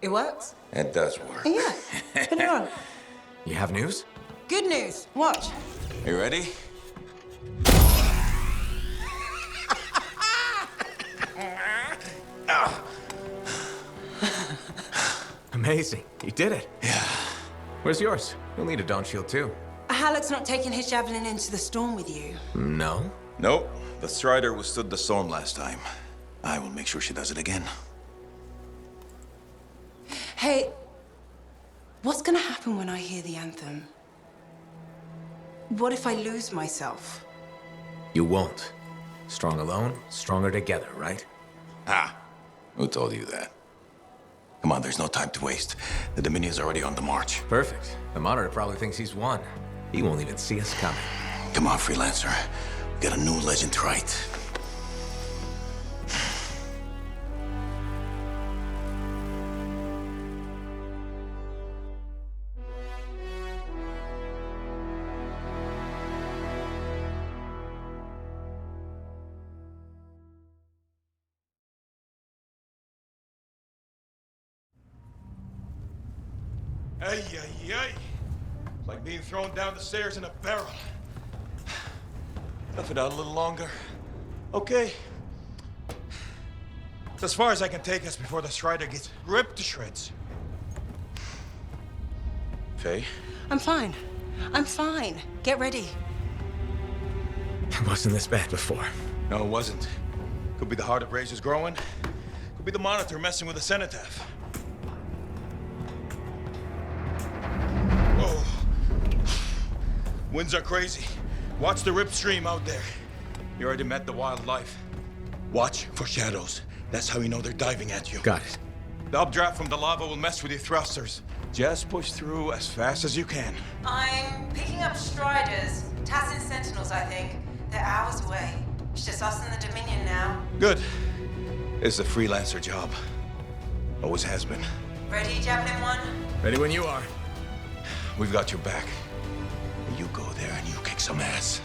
It works? It does work. Yeah. Put it on. You have news? Good news. Watch. You ready? Amazing. You did it. Yeah. Where's yours? You'll need a dawn shield too. Halleck's not taking his javelin into the storm with you. No? Nope. The Strider withstood the storm last time. I will make sure she does it again. Hey, what's gonna happen when I hear the anthem? What if I lose myself? You won't. Strong alone, stronger together, right? Ah, who told you that? Come on, there's no time to waste. The Dominion's already on the march. Perfect. The Monitor probably thinks he's won. He won't even see us coming. Come on, Freelancer. We got a new legend to write. Ay, ay, ay. It's like being thrown down the stairs in a barrel. Tough it out a little longer. Okay. It's as far as I can take us before the Strider gets ripped to shreds. Faye? I'm fine. I'm fine. Get ready. It wasn't this bad before. No, it wasn't. Could be the heart of Razor's growing. Could be the Monitor messing with the cenotaph. Whoa. Winds are crazy. Watch the rip stream out there. You already met the wildlife. Watch for shadows. That's how you know they're diving at you. Got it. The updraft from the lava will mess with your thrusters. Just push through as fast as you can. I'm picking up Striders. Tassin Sentinels, I think. They're hours away. It's just us and the Dominion now. Good. It's a freelancer job. Always has been. Ready, Javelin 1? Ready when you are. We've got your back. You go there and you kick some ass.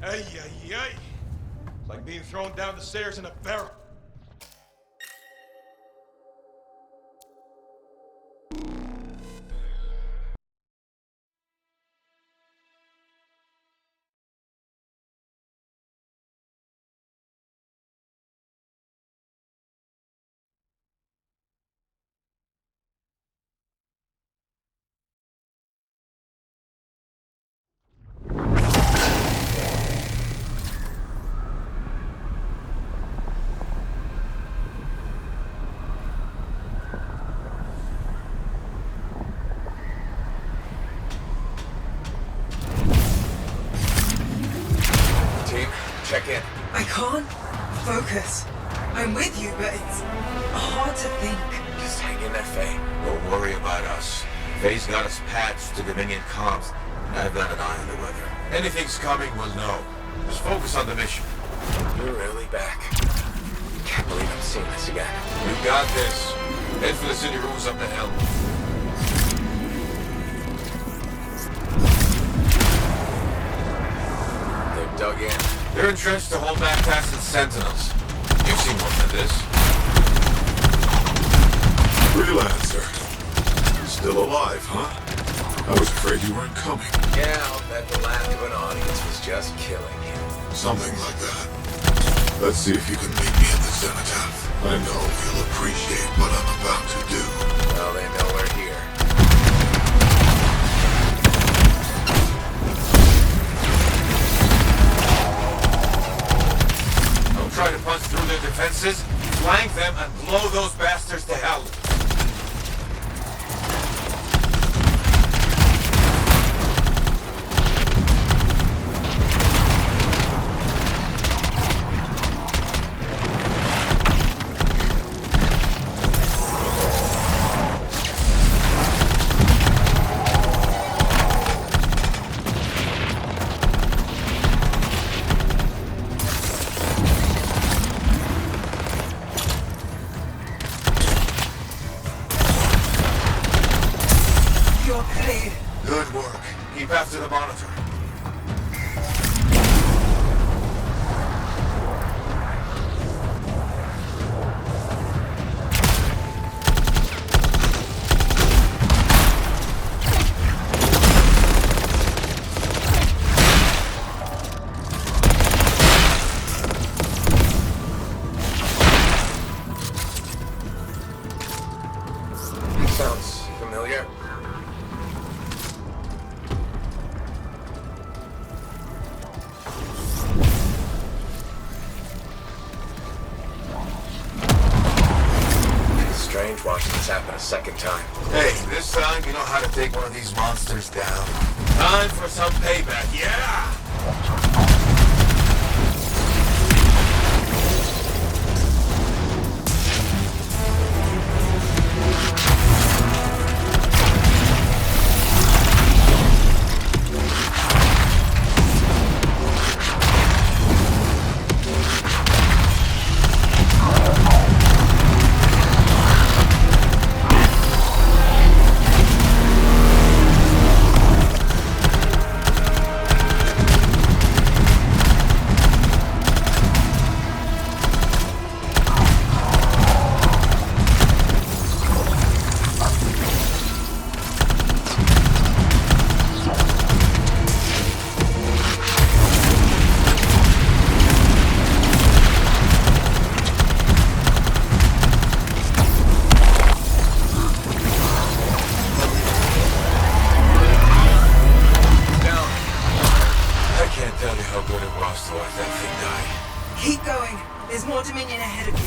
Ay, ay, ay. It's like being thrown down the stairs in a barrel. Check in. I can't focus. I'm with you, but it's hard to think. Just hang in there, Faye. Don't worry about us. Faye's got us patched to Dominion comms. I've got an eye on the weather. Anything's coming, we'll know. Just focus on the mission. You're really back. Can't believe I'm seeing this again. You got this. Head for the city rooms up the hill. dug in. They're entrenched to hold back Tassin's sentinels. You've seen more than this. Freelancer. Still alive, huh? I was afraid you weren't coming. Yeah, I'll bet the lack of an audience was just killing you. Something like that. Let's see if you can meet me at the cenotaph. I know you'll appreciate what I'm about to do. Well, they know we're here. Don't try to punch through their defenses. Flank them and blow those bastards to hell. You're clear. Good work. Keep after the monitor. Sounds familiar. Strange watching this happen a second time. Hey, this time you know how to take one of these monsters down. Time for some payback, yeah! Keep going. There's more Dominion ahead of you.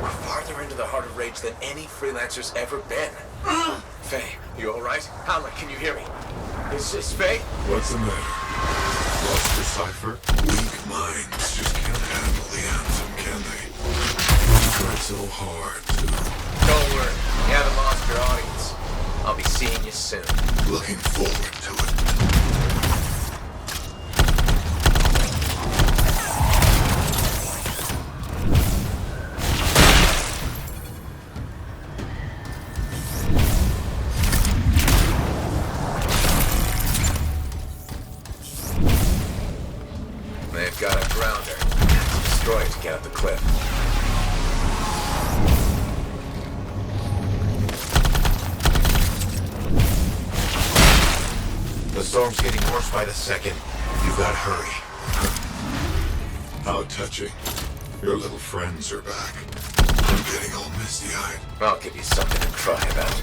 We're farther into the heart of Rage than any freelancer's ever been. Faye, you alright? Hamlet, can you hear me? Is this Faye? What's the matter? Lost the cipher? Weak minds just can't handle the Anthem, can they? Tried so hard to... Don't worry, you haven't lost your audience. I'll be seeing you soon. Looking forward to it. They've got a grounder. Destroy it to get up the cliff. The storm's getting worse by the second. You've got to hurry. How touching. Your little friends are back. I'm getting all misty-eyed. I'll give you something to cry about.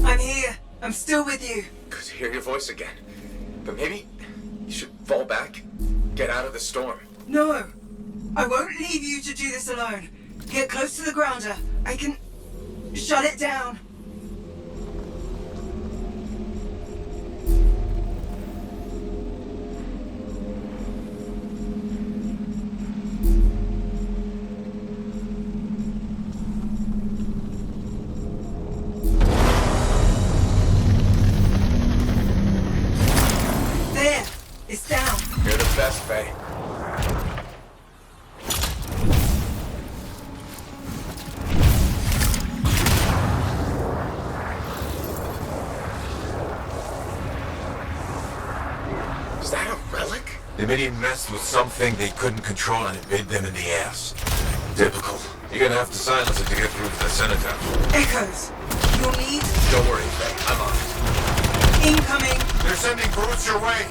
I'm here. I'm still with you. Good to hear your voice again. But maybe you should fall back. Get out of the storm. No! I won't leave you to do this alone. Get close to the grounder. I can shut it down. There! It's down. You're the best, Faye. Is that a relic? The Dominion messed with something they couldn't control and it bit them in the ass. Typical. You're gonna have to silence it to get through to the cenotaph. Echoes. You'll need Don't worry, Faye. I'm on it. incoming. They're sending brutes your way!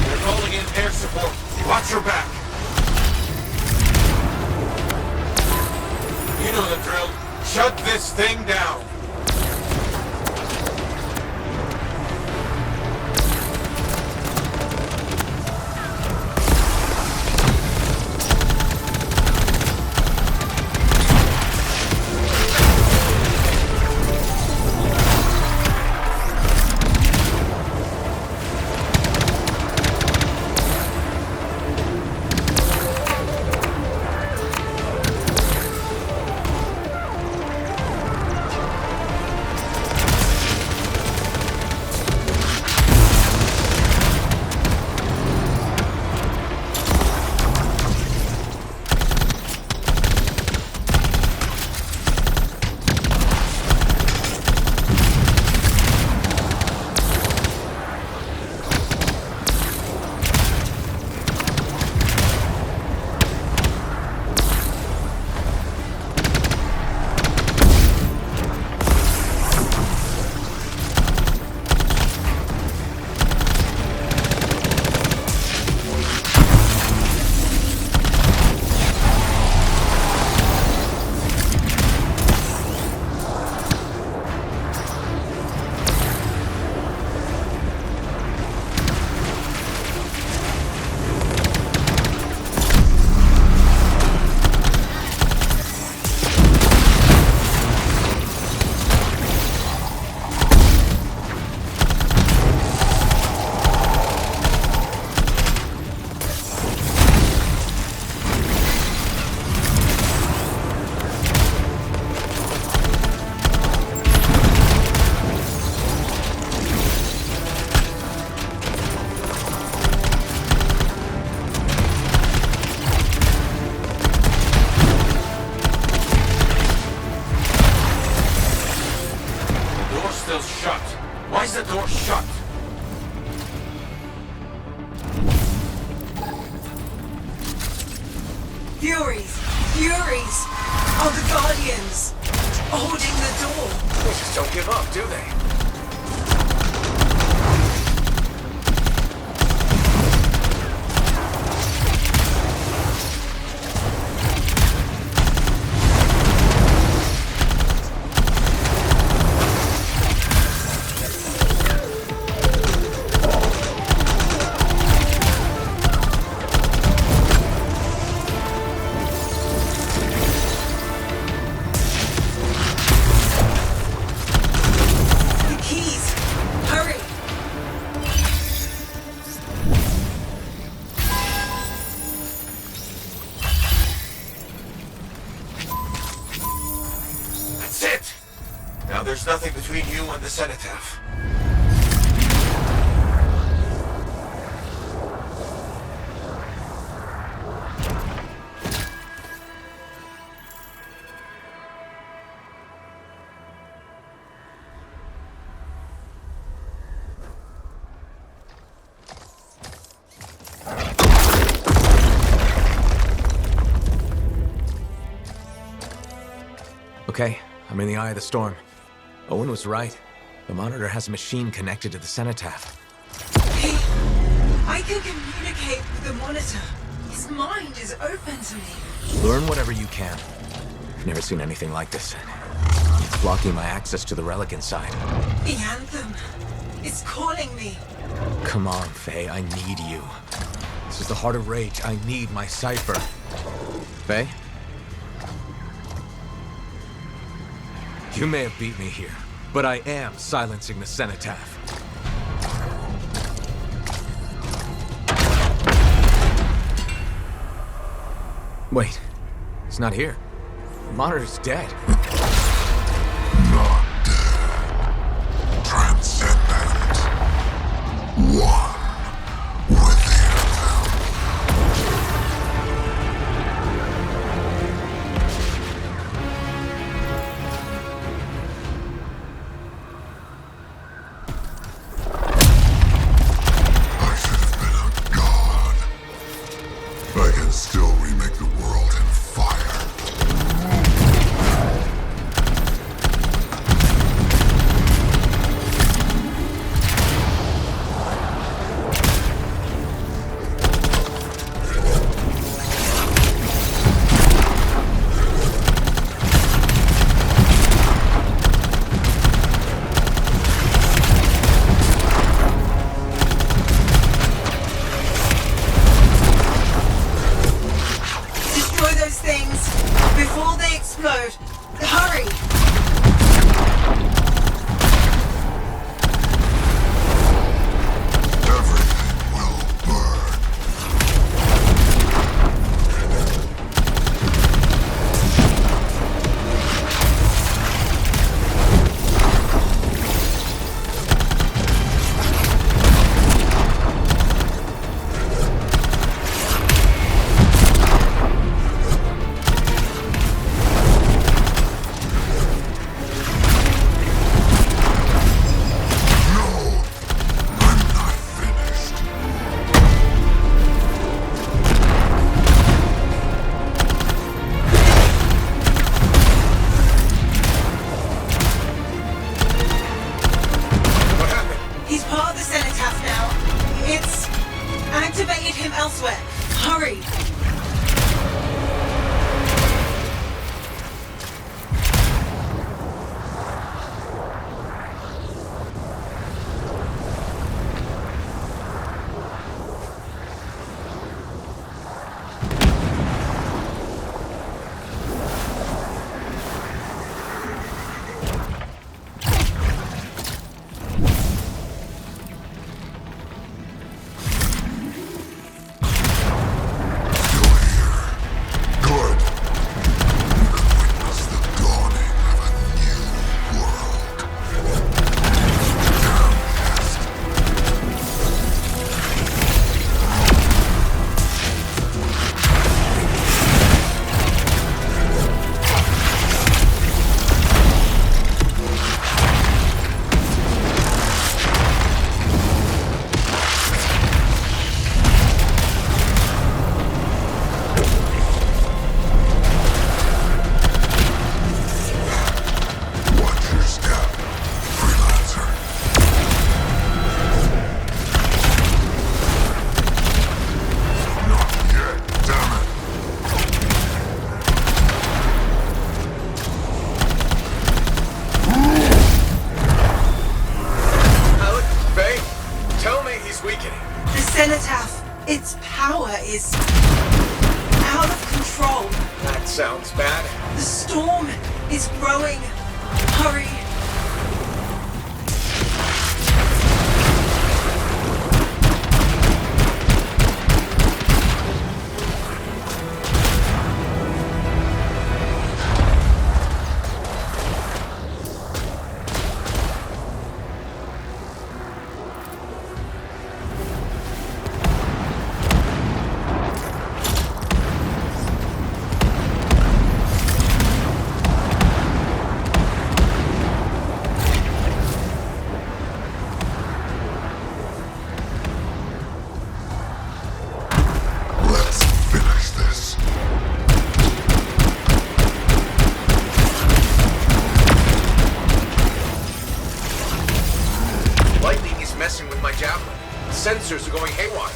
They're calling in air support. Watch your back! You know the drill. Shut this thing down! Why is the door shut? Furies! Furies! Are the Guardians! Holding the door! They just don't give up, do they? The keys! Hurry! That's it. Now there's nothing between you and the cenotaph. Okay, I'm in the eye of the storm. Owen was right. The monitor has a machine connected to the cenotaph. I can communicate with the monitor. His mind is open to me. Learn whatever you can. I've never seen anything like this. It's blocking my access to the relic inside. The Anthem. It's calling me. Come on, Faye, I need you. This is the heart of rage. I need my cipher. Faye? You may have beat me here, but I am silencing the cenotaph. Wait, he's not here. The monitor's dead. Not dead. Transcendent. One with the Anthem. I should have been a god. I can still remake the world in fire. Destroy those things before they explode. Hurry! Everything will burn. No, I'm not finished. What happened? He's part of the cenotaph now. It's activated him elsewhere. Hurry! Still here. Good. You can witness the dawning of a new world. Damn pest. Watch your step, freelancer. Not yet, damn it. Alec? Faye? Tell me he's weakening. The cenotaph, its power is out of control. That sounds bad. The storm is growing. Hurry! Let's finish this. Lightning is messing with my javelin. Sensors are going haywire.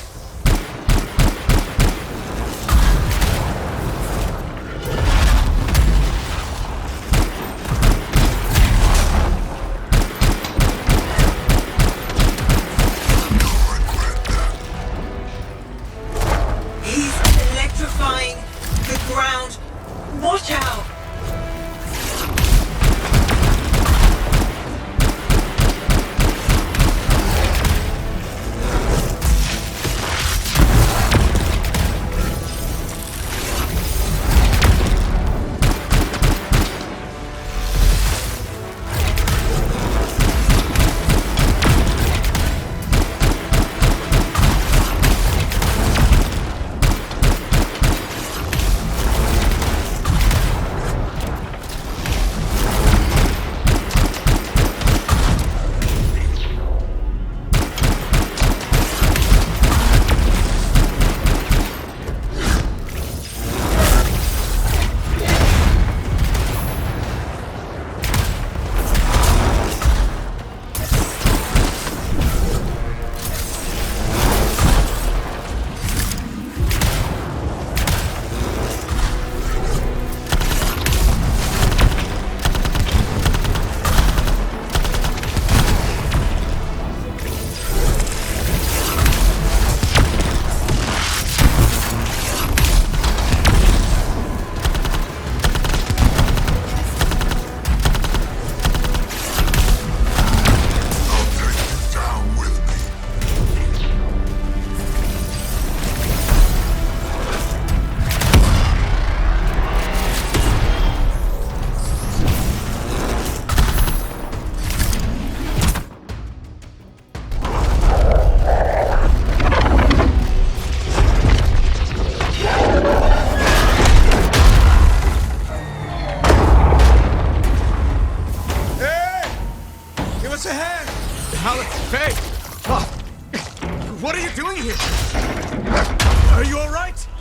electrifying the ground. Watch out!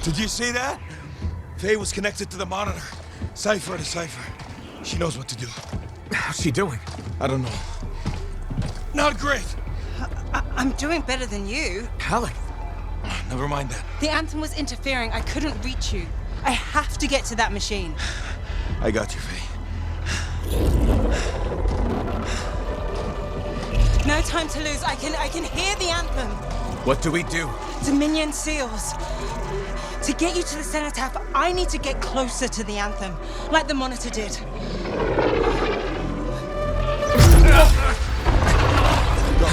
Did you see that? Faye was connected to the monitor. Cipher to cipher. She knows what to do. How's she doing? I don't know. Not great. I'm doing better than you. Halleck. Never mind that. The Anthem was interfering. I couldn't reach you. I have to get to that machine. I got you, Faye. No time to lose. I can hear the Anthem. What do we do? Dominion seals. To get you to the cenotaph, I need to get closer to the Anthem, like the monitor did. Go.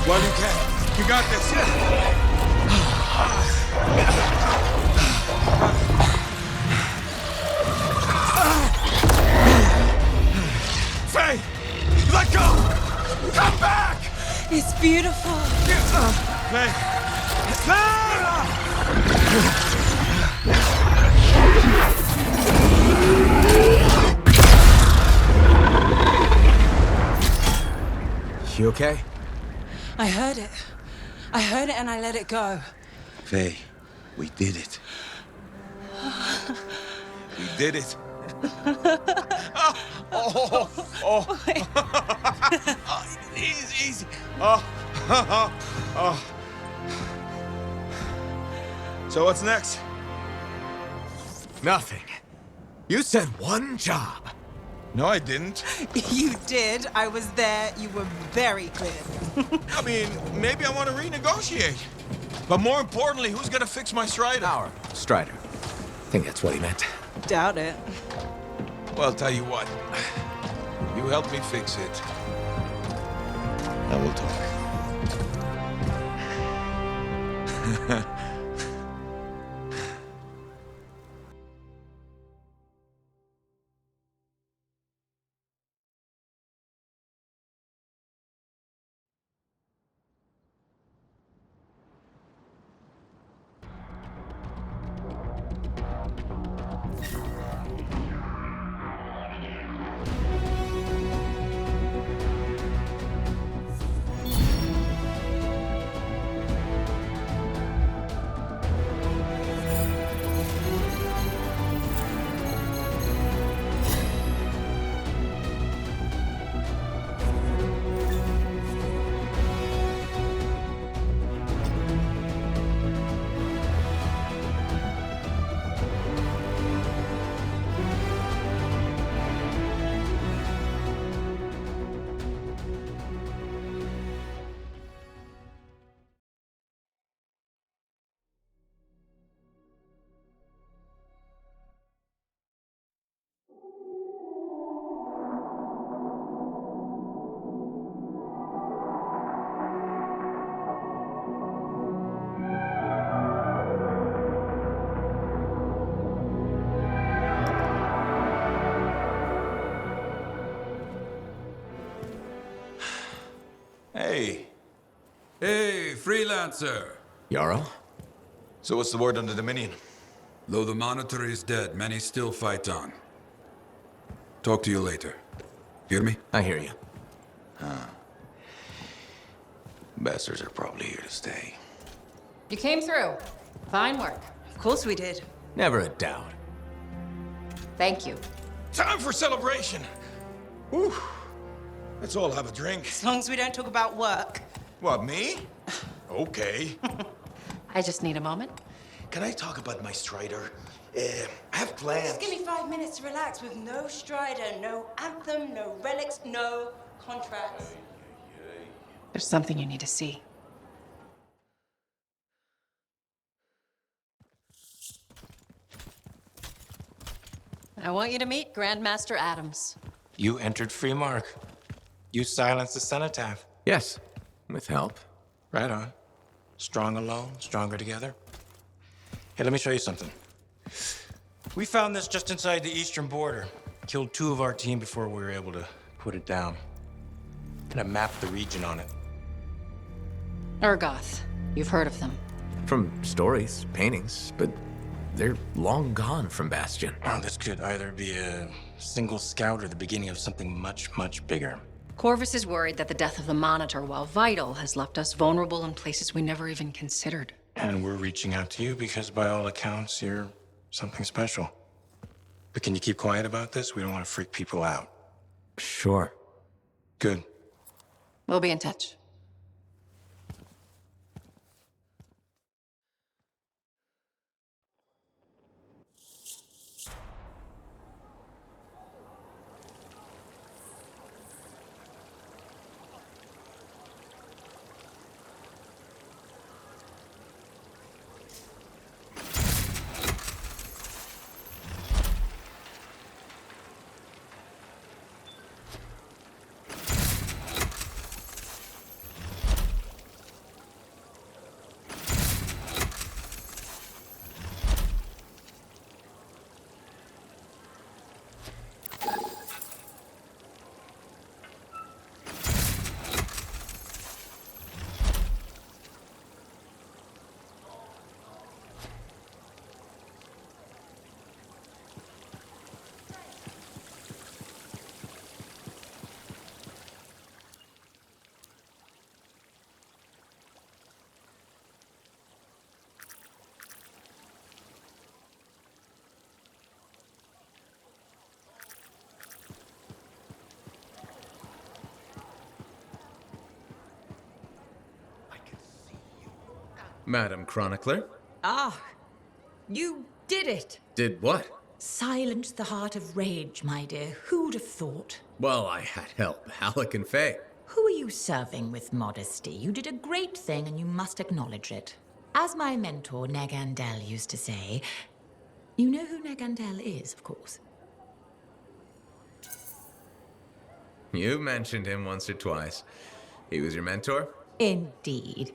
While you can. You got this. Faye! Let go! Come back! It's beautiful. Faye! Faye! You okay? I heard it. I heard it and I let it go. Faye, we did it. We did it. Easy, easy. So what's next? Nothing. You said one job. No, I didn't. You did. I was there. You were very clear. I mean, maybe I want to renegotiate. But more importantly, who's gonna fix my Strider? Our Strider. I think that's what he meant. Doubt it. Well, I'll tell you what. You help me fix it. And we'll talk. Freelancer! Yarrow? So what's the word on the Dominion? Though the Monitor is dead, many still fight on. Talk to you later. Hear me? I hear you. Bastards are probably here to stay. You came through. Fine work. Of course we did. Never a doubt. Thank you. Time for celebration. Whew. Let's all have a drink. As long as we don't talk about work. What, me? Okay. I just need a moment. Can I talk about my Strider? I have plans. Just give me 5 minutes to relax with no Strider, no Anthem, no relics, no contracts. There's something you need to see. I want you to meet Grandmaster Adams. You entered Free Mark. You silenced the Cenotaph. Yes, with help. Right on. Strong alone, stronger together. Hey, let me show you something. We found this just inside the eastern border. Killed 2 of our team before we were able to put it down. And I mapped the region on it. Urgoth. You've heard of them. From stories, paintings, but they're long gone from Bastion. Oh, this could either be a single scout or the beginning of something much, much bigger. Corvus is worried that the death of the Monitor, while vital, has left us vulnerable in places we never even considered. And we're reaching out to you because, by all accounts, you're something special. But can you keep quiet about this? We don't want to freak people out. Sure. Good. We'll be in touch. Madam Chronicler? Ah, you did it. Did what? Silenced the heart of rage, my dear. Who'd have thought? Well, I had help. Alec and Faye. Who are you serving with modesty? You did a great thing and you must acknowledge it. As my mentor, Nagandel, used to say, you know who Nagandel is, of course. You mentioned him once or twice. He was your mentor? Indeed.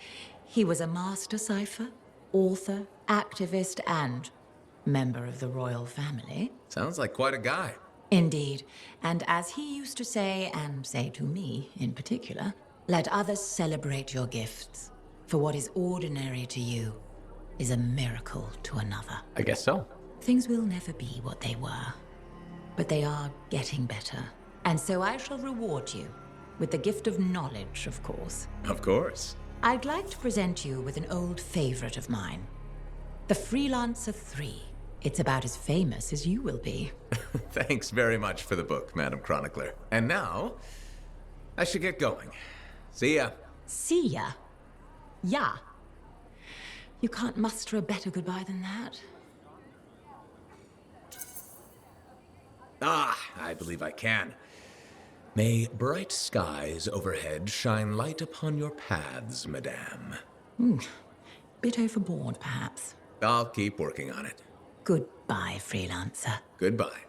He was a master cipher, author, activist, and member of the royal family. Sounds like quite a guy. Indeed. And as he used to say, and say to me in particular, let others celebrate your gifts. For what is ordinary to you is a miracle to another. I guess so. Things will never be what they were, but they are getting better. And so I shall reward you with the gift of knowledge, of course. Of course. I'd like to present you with an old favorite of mine, the Freelancer 3. It's about as famous as you will be. Thanks very much for the book, Madam Chronicler. And now, I should get going. See ya. See ya? Yeah. You can't muster a better goodbye than that. Ah, I believe I can. May bright skies overhead shine light upon your paths, madame. Bit overboard, perhaps. I'll keep working on it. Goodbye, Freelancer. Goodbye.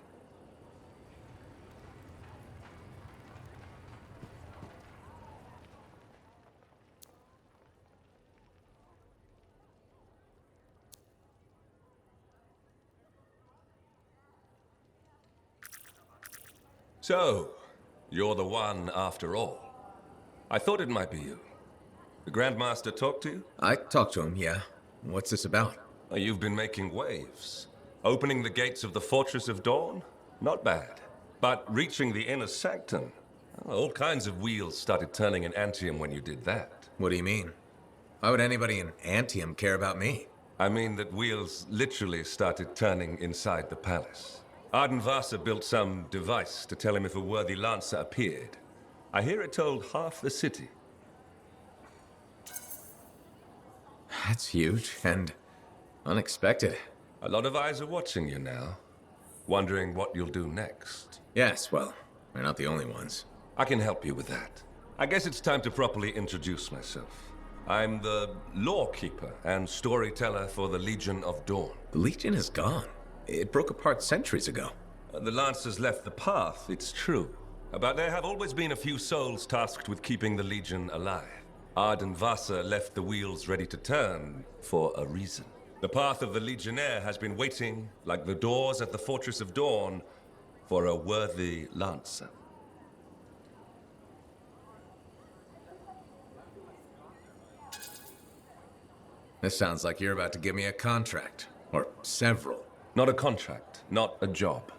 So, you're the one after all. I thought it might be you. The Grandmaster talked to you? I talked to him, yeah. What's this about? You've been making waves. Opening the gates of the Fortress of Dawn? Not bad. But reaching the inner sanctum? All kinds of wheels started turning in Anthem when you did that. What do you mean? Why would anybody in Anthem care about me? I mean that wheels literally started turning inside the palace. Ardenvasa built some device to tell him if a worthy lancer appeared. I hear it told half the city. That's huge and unexpected. A lot of eyes are watching you now, wondering what you'll do next. Yes, well, we're not the only ones. I can help you with that. I guess it's time to properly introduce myself. I'm the lawkeeper and storyteller for the Legion of Dawn. The Legion is gone. It broke apart centuries ago. The Lancers left the path, it's true. But there have always been a few souls tasked with keeping the Legion alive. Ardenvasa left the wheels ready to turn for a reason. The path of the Legionnaire has been waiting, like the doors at the Fortress of Dawn, for a worthy Lancer. This sounds like you're about to give me a contract. Or several. Not a contract, not a job.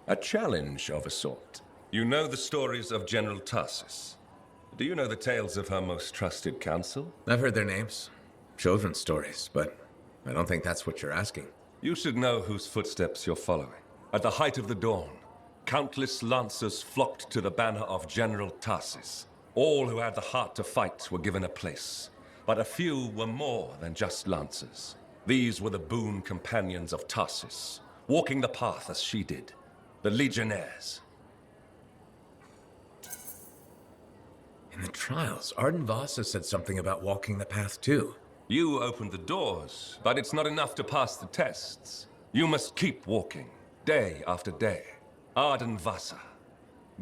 A challenge of a sort. You know the stories of General Tarsus. Do you know the tales of her most trusted counsel? I've heard their names. Children's stories, but I don't think that's what you're asking. You should know whose footsteps you're following. At the height of the dawn, countless lancers flocked to the banner of General Tarsus. All who had the heart to fight were given a place. But a few were more than just lancers. These were the boon companions of Tarsus, walking the path as she did. The Legionnaires. In the trials, Ardenvasa said something about walking the path too. You opened the doors, but it's not enough to pass the tests. You must keep walking, day after day. Ardenvasa,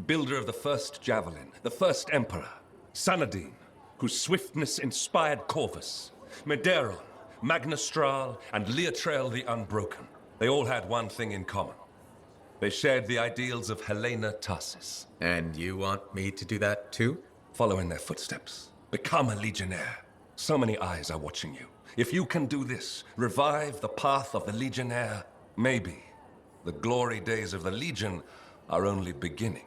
builder of the first javelin, the first emperor. Sanadine, whose swiftness inspired Corvus. Medeiros, Magnastral, and Leotrail the Unbroken. They all had one thing in common. They shared the ideals of Helena Tarsus. And you want me to do that too? Follow in their footsteps. Become a Legionnaire. So many eyes are watching you. If you can do this, revive the path of the Legionnaire, maybe the glory days of the Legion are only beginning.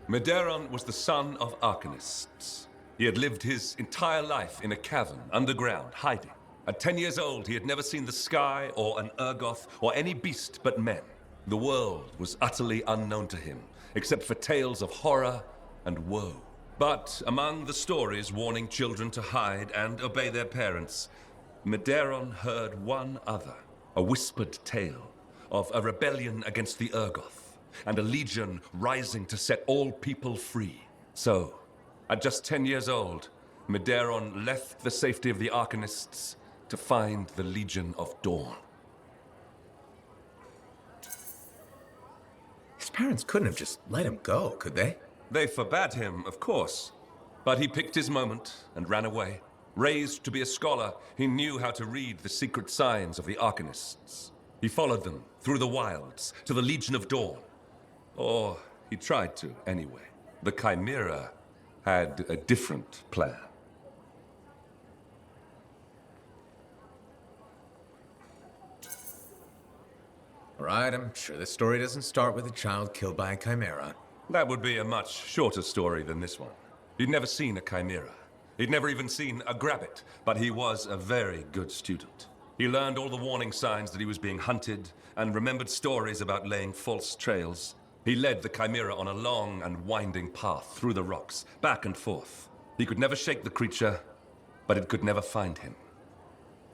Medeiros was the son of Arcanists. He had lived his entire life in a cavern, underground, hiding. At 10 years old, he had never seen the sky or an Urgoth or any beast but men. The world was utterly unknown to him, except for tales of horror and woe. But among the stories warning children to hide and obey their parents, Medeiros heard one other, a whispered tale of a rebellion against the Urgoth, and a legion rising to set all people free. So, at just 10 years old, Medeiros left the safety of the Arcanists to find the Legion of Dawn. His parents couldn't have just let him go, could they? They forbade him, of course, but he picked his moment and ran away. Raised to be a scholar, he knew how to read the secret signs of the Arcanists. He followed them through the wilds to the Legion of Dawn. Or he tried to, anyway. The Chimera had a different plan. All right, I'm sure this story doesn't start with a child killed by a Chimera. That would be a much shorter story than this one. He'd never seen a Chimera. He'd never even seen a Grabbit, but he was a very good student. He learned all the warning signs that he was being hunted and remembered stories about laying false trails. He led the Chimera on a long and winding path through the rocks, back and forth. He could never shake the creature, but it could never find him.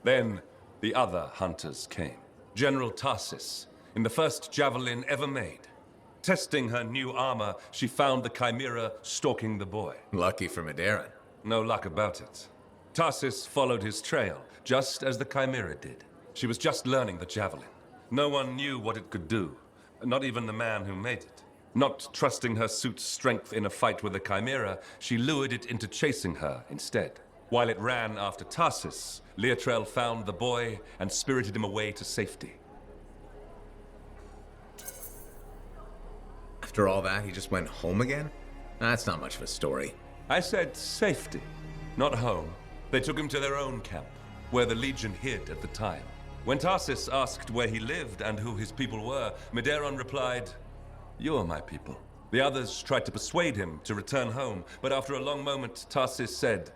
Then the other hunters came. General Tarsus, in the first javelin ever made. Testing her new armor, she found the Chimera stalking the boy. Lucky for Medeiros. No luck about it. Tarsus followed his trail, just as the Chimera did. She was just learning the javelin. No one knew what it could do, not even the man who made it. Not trusting her suit's strength in a fight with a chimera, she lured it into chasing her instead. While it ran after Tarsus, Leotrel found the boy and spirited him away to safety. After all that, he just went home again? That's not much of a story. I said safety, not home. They took him to their own camp, where the Legion hid at the time. When Tarsus asked where he lived and who his people were, Medeiros replied, "You are my people." The others tried to persuade him to return home, but after a long moment, Tarsus said,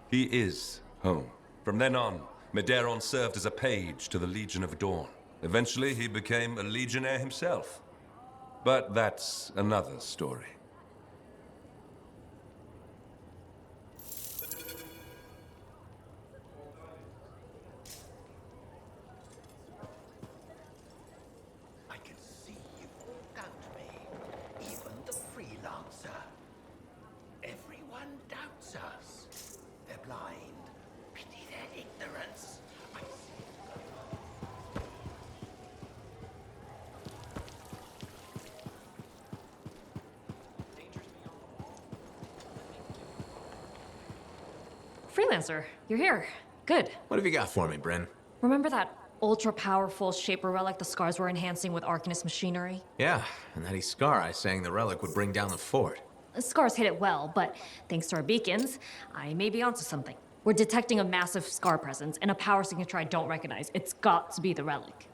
"He is home." From then on, Medeiros served as a page to the Legion of Dawn. Eventually, he became a legionnaire himself. But that's another story. I can see you all doubt me, even the freelancer. Everyone doubts us. They're blind. Pity their ignorance. I see. Freelancer, you're here. Good. What have you got for me, Bryn? Remember that ultra-powerful Shaper relic the Scars were enhancing with Arcanist machinery? Yeah, and that Scar I saying the relic would bring down the fort. The Scars hit it well, but thanks to our beacons, I may be onto something. We're detecting a massive Scar presence and a power signature I don't recognize. It's got to be the relic.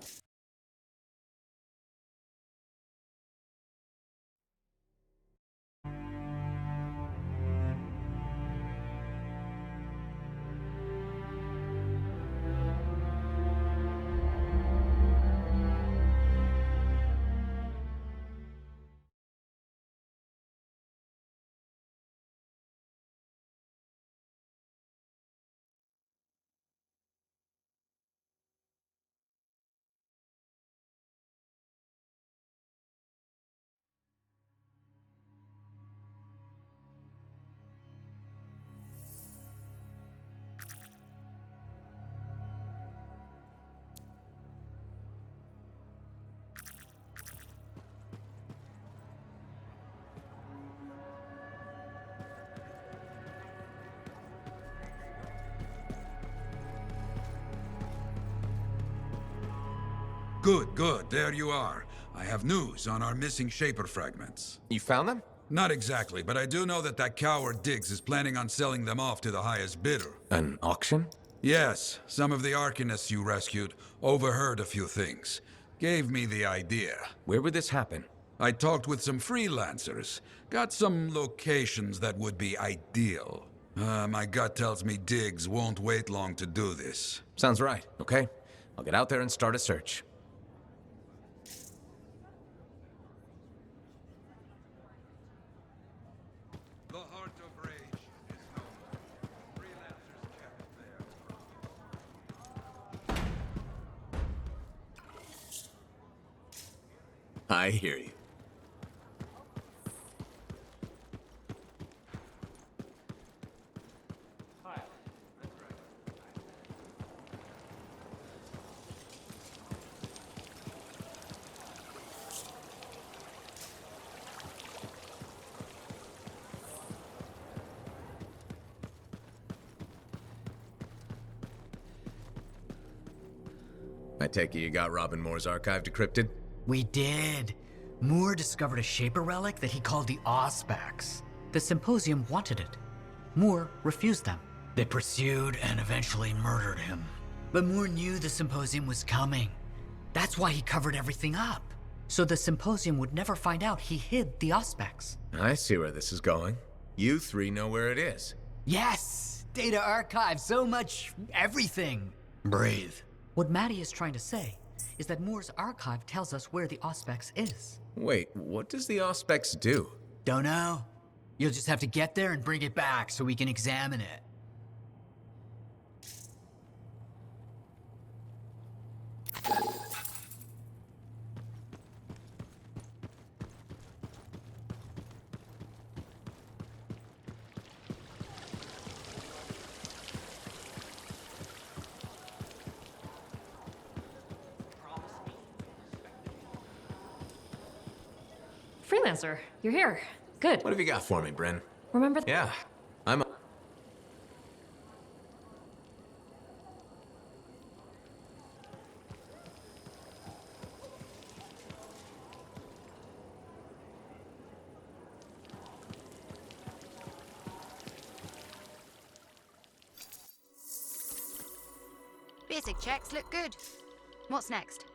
Good, good. There you are. I have news on our missing Shaper fragments. You found them? Not exactly, but I do know that coward Diggs is planning on selling them off to the highest bidder. An auction? Yes, some of the Arcanists you rescued overheard a few things. Gave me the idea. Where would this happen? I talked with some freelancers. Got some locations that would be ideal. My gut tells me Diggs won't wait long to do this. Sounds right. Okay. I'll get out there and start a search. The Heart of Rage is no more. Freelancers kept there. I hear you. I take it you got Robin Moore's archive decrypted? We did. Moore discovered a Shaper relic that he called the Auspex. The Symposium wanted it. Moore refused them. They pursued and eventually murdered him. But Moore knew the Symposium was coming. That's why he covered everything up. So the Symposium would never find out he hid the Auspex. I see where this is going. You three know where it is. Yes! Data archive, so much everything. Breathe. What Maddie is trying to say is that Moore's archive tells us where the Auspex is. Wait, what does the Auspex do? Don't know. You'll just have to get there and bring it back so we can examine it. Freelancer, you're here. Good. What have you got for me, Bryn? Remember? Yeah, I'm. Basic checks look good. What's next?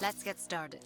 Let's get started.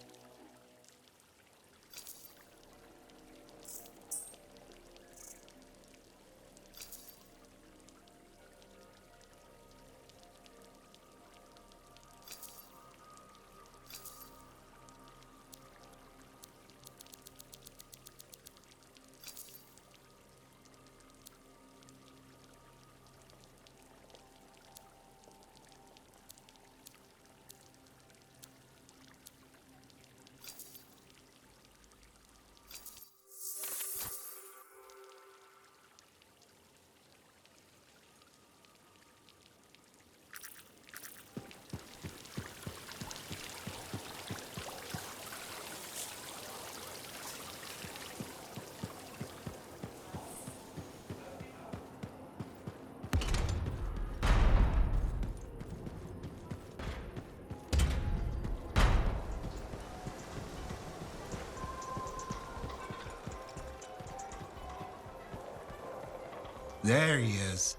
There he is.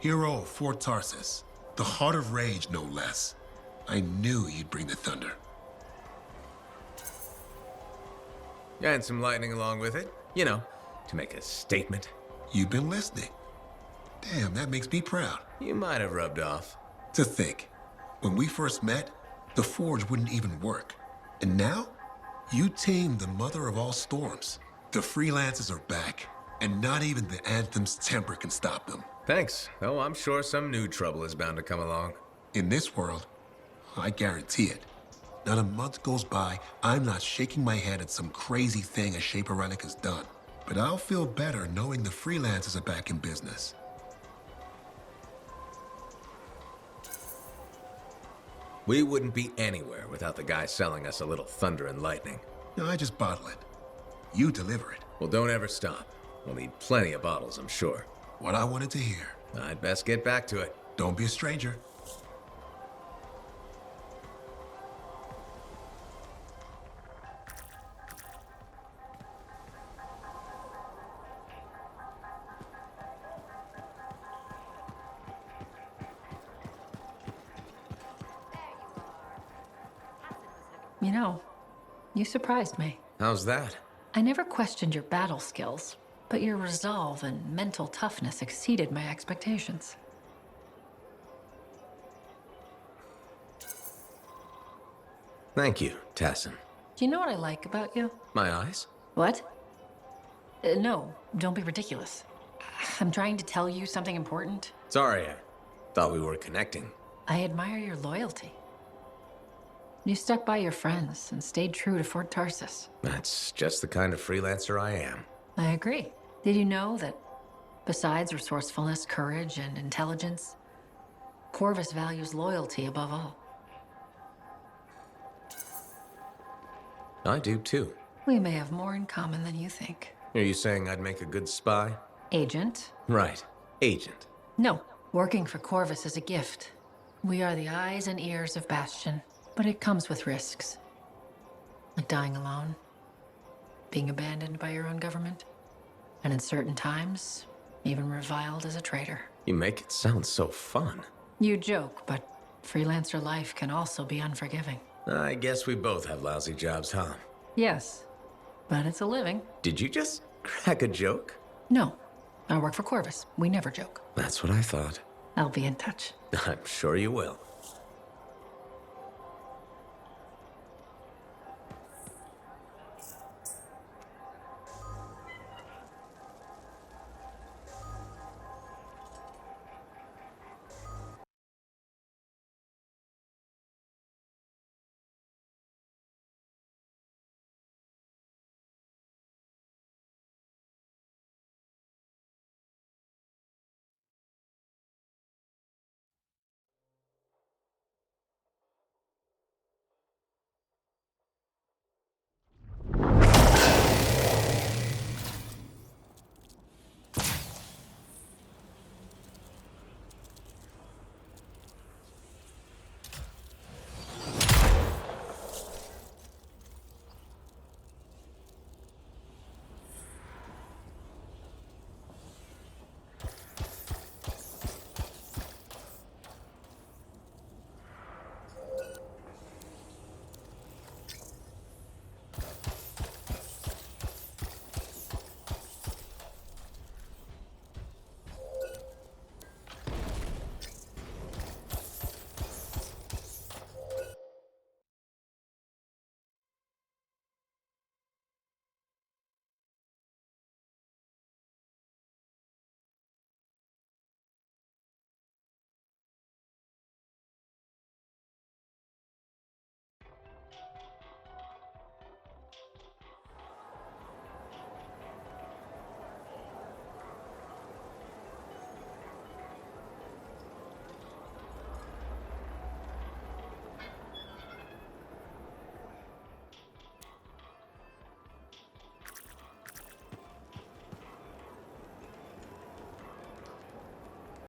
Hero of Fort Tarsus. The Heart of Rage, no less. I knew you'd bring the thunder. And some lightning along with it. You know, to make a statement. You've been listening. Damn, that makes me proud. You might have rubbed off. To think, when we first met, the forge wouldn't even work. And now, you tamed the mother of all storms. The freelancers are back, and not even the Anthem's temper can stop them. Thanks, though I'm sure some new trouble is bound to come along. In this world, I guarantee it. Not a month goes by, I'm not shaking my head at some crazy thing a Shaper Relic has done. But I'll feel better knowing the freelancers are back in business. We wouldn't be anywhere without the guy selling us a little thunder and lightning. No, I just bottle it. You deliver it. Well, don't ever stop. We'll need plenty of bottles, I'm sure. What I wanted to hear. I'd best get back to it. Don't be a stranger. You know, you surprised me. How's that? I never questioned your battle skills, but your resolve and mental toughness exceeded my expectations. Thank you, Tassin. Do you know what I like about you? My eyes? What? No, don't be ridiculous. I'm trying to tell you something important. Sorry, I thought we were connecting. I admire your loyalty. You stuck by your friends and stayed true to Fort Tarsus. That's just the kind of freelancer I am. I agree. Did you know that besides resourcefulness, courage, and intelligence, Corvus values loyalty above all? I do too. We may have more in common than you think. Are you saying I'd make a good spy? Agent? Right. Agent. No. Working for Corvus is a gift. We are the eyes and ears of Bastion, but it comes with risks. Like dying alone, being abandoned by your own government, and in certain times, even reviled as a traitor. You make it sound so fun. You joke, but freelancer life can also be unforgiving. I guess we both have lousy jobs, huh? Yes, but it's a living. Did you just crack a joke? No, I work for Corvus. We never joke. That's what I thought. I'll be in touch. I'm sure you will.